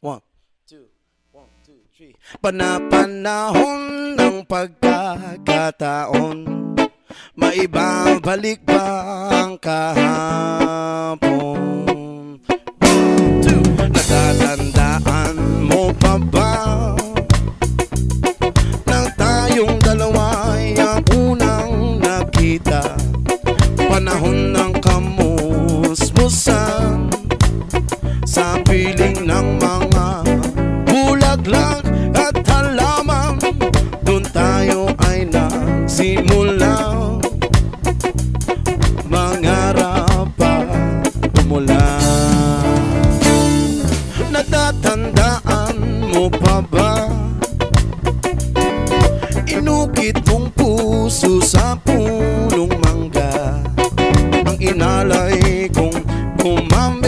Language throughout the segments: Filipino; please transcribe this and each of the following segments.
One, two, one, two, three. Panapanahon ng pagkakataon, maibabalik ba ang kahapon? Two. Natatandaan mo pa ba nang tayong dalawa'y ang unang nakita? Panahon ng kamusmusan sa piling ng mga bulaklak at halaman. Doon tayo ay nagsimula mangarap at umula. Natatandaan mo pa ba inukit kong puso sa punong mangga, ang inalay kong kumambela,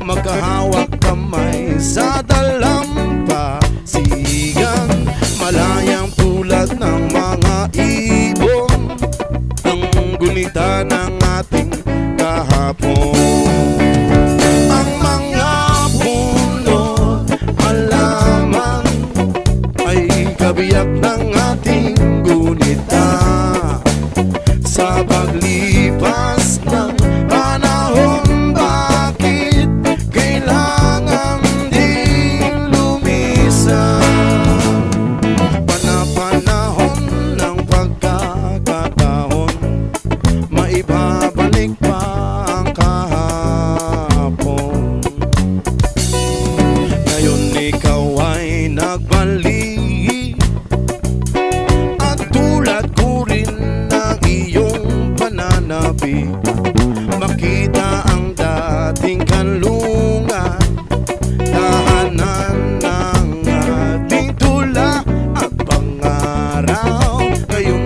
magkahawak kamay sa dalampasigan, malayang tulad ng mga ibon, ang gunita ng ating kahapon. Ang mga puno halaman ay kabiyak ng ating gunita sa paglipas ng panahon. Bakit kailangan din lumisan? Panapanahon ng pagkakataon, maibabalik pa ang kahapon. Ngayon ikaw ay nagbalik at tulad ko rin ng iyong pananabi, makita ang dating kanlungan, tahanan ng ating tula at pangaraw. Ngayong